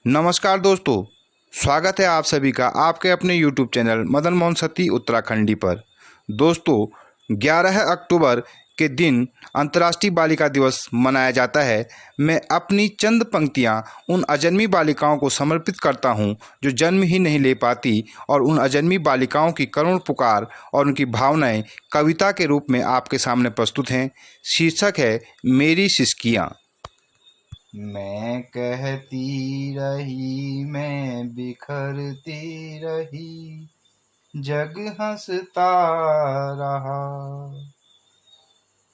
नमस्कार दोस्तों, स्वागत है आप सभी का आपके अपने YouTube चैनल मदन मोहन सती उत्तराखंडी पर। दोस्तों, 11 अक्टूबर के दिन अंतर्राष्ट्रीय बालिका दिवस मनाया जाता है। मैं अपनी चंद पंक्तियां उन अजन्मी बालिकाओं को समर्पित करता हूं जो जन्म ही नहीं ले पाती, और उन अजन्मी बालिकाओं की करुण पुकार और उनकी भावनाएं कविता के रूप में आपके सामने प्रस्तुत हैं। शीर्षक है मेरी सिसकियाँ। मैं कहती रही, मैं बिखरती रही, जग हंसता रहा।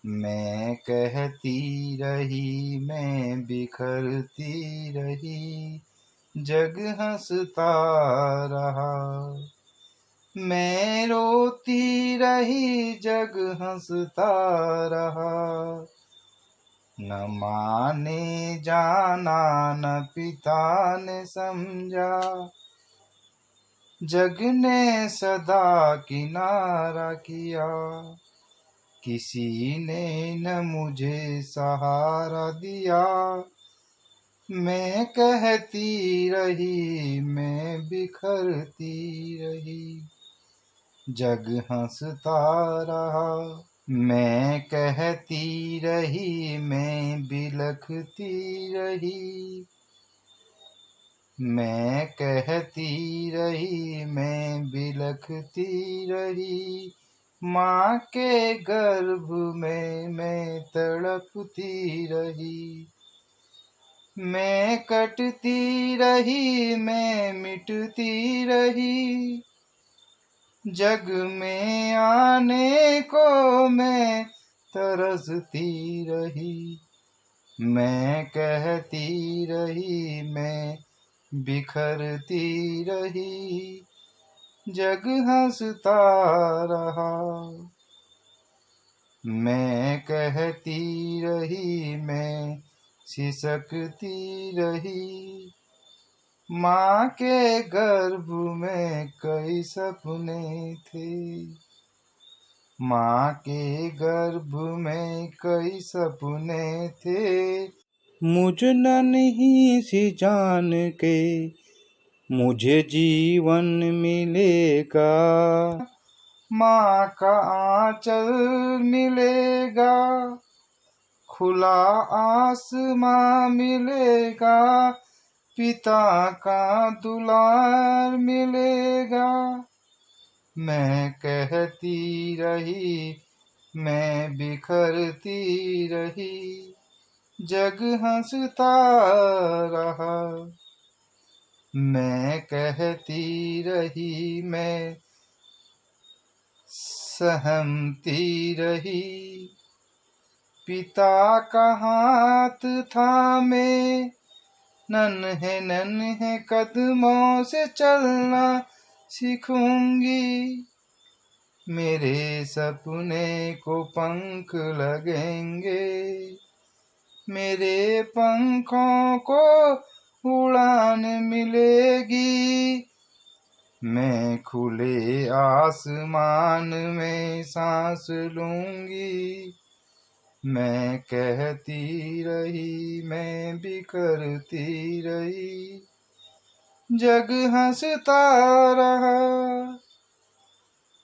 मैं कहती रही, मैं बिखरती रही, जग हंसता रहा। मैं रोती रही, जग हंसता रहा। न माँ ने जाना, न पिता ने समझा, जग ने सदा किनारा किया। किसी ने न मुझे सहारा दिया। मैं कहती रही, मैं बिखरती रही, जग हंसता रहा। मैं कहती रही, मैं बिलखती रही, मैं कहती रही, मैं बिलखती रही। माँ के गर्भ में मैं तड़पती रही। मैं कटती रही, मैं मिटती रही, जग में आने को मैं तरसती रही। मैं कहती रही, मैं बिखरती रही, जग हंसता रहा। मैं कहती रही, मैं सिसकती रही। माँ के गर्भ में कई सपने थे। माँ के गर्भ में कई सपने थे। मुझ नन्ही सी जान के मुझे जीवन मिलेगा। माँ का आंचल मिलेगा, खुला आसमां मिलेगा, पिता का दुलार मिलेगा। मैं कहती रही, मैं बिखरती रही, जग हंसता रहा। मैं कहती रही, मैं सहमती रही, पिता का हाथ थामे नन्हे कदमों से चलना सीखूंगी। मेरे सपने को पंख लगेंगे, मेरे पंखों को उड़ान मिलेगी। मैं खुले आसमान में सांस लूंगी। मैं कहती रही, मैं बिखरती रही, जग हंसता रहा।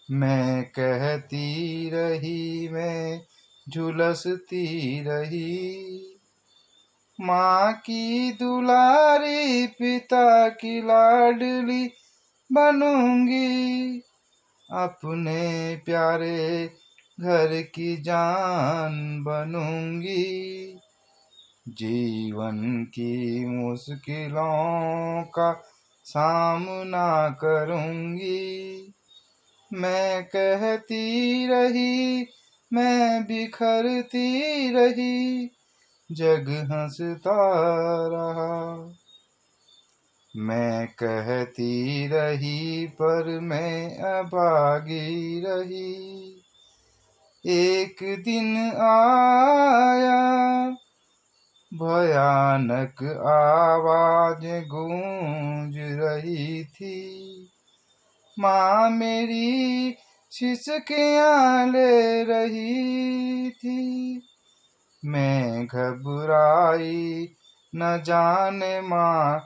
मैं कहती रही, मैं झुलसती रही, माँ की दुलारी, पिता की लाडली बनूंगी। अपने प्यारे घर की जान बनूंगी। जीवन की मुश्किलों का सामना करूंगी। मैं कहती रही, मैं बिखरती रही, जग हंसता रहा। मैं कहती रही, पर मैं अभागी रही। एक दिन आया, भयानक आवाज गूंज रही थी। माँ मेरी सिसकियाँ ले रही थी। मैं घबराई, न जाने माँ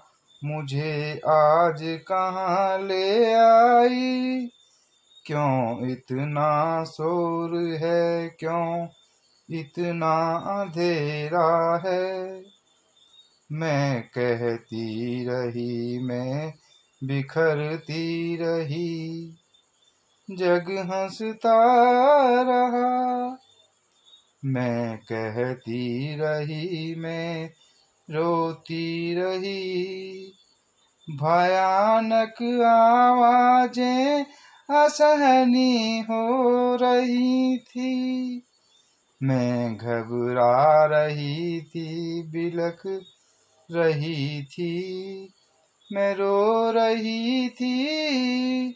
मुझे आज कहाँ ले आई। क्यों इतना शोर है, क्यों इतना अंधेरा है। मैं कहती रही, मैं बिखरती रही, जग हंसता रहा। मैं कहती रही, मैं रोती रही, भयानक आवाजें असहनीय हो रही थी। मैं घबरा रही थी, बिलख रही थी, मैं रो रही थी,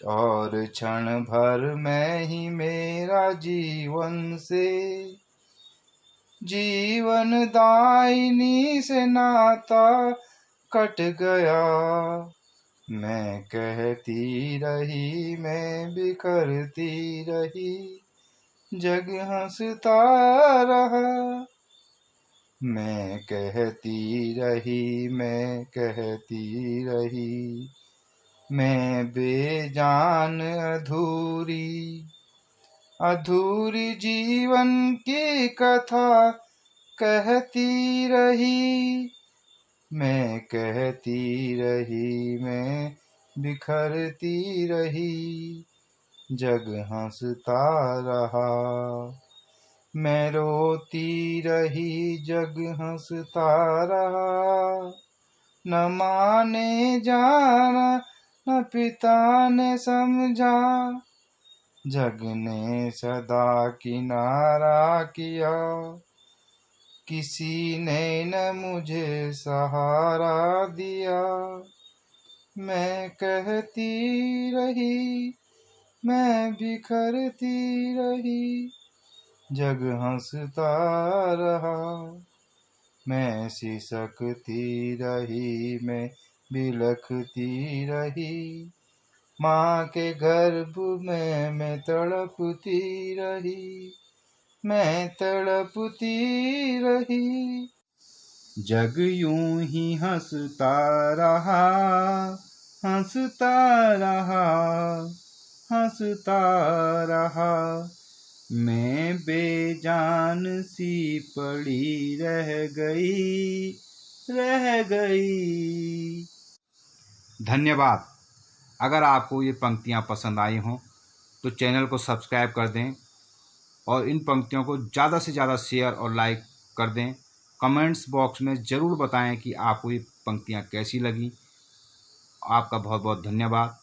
और क्षण भर में ही मेरा जीवन से जीवन दायिनी से नाता कट गया। मैं कहती रही, मैं बिखरती रही, जग हंसता रहा। मैं कहती रही, मैं कहती रही, मैं बेजान अधूरी जीवन की कथा कहती रही। मैं कहती रही, मैं बिखरती रही, जग हंसता रहा। मैं रोती रही, जग हंसता रहा। न माँ ने जाना, न पिता ने समझा, जग ने सदा किनारा किया। किसी ने न मुझे सहारा दिया। मैं कहती रही, मैं बिखरती रही, जग हंसता रहा। मैं सिसकती रही, मैं बिलखती रही, माँ के गर्भ में मैं तड़पती रही, मैं तड़पती रही। जग यूं ही हंसता रहा, हंसता रहा, हंसता रहा। मैं बेजान सी पड़ी रह गई, रह गई। धन्यवाद। अगर आपको ये पंक्तियाँ पसंद आई हों तो चैनल को सब्सक्राइब कर दें और इन पंक्तियों को ज़्यादा से ज़्यादा शेयर और लाइक कर दें। कमेंट्स बॉक्स में ज़रूर बताएं कि आपको ये पंक्तियाँ कैसी लगी। आपका बहुत बहुत धन्यवाद।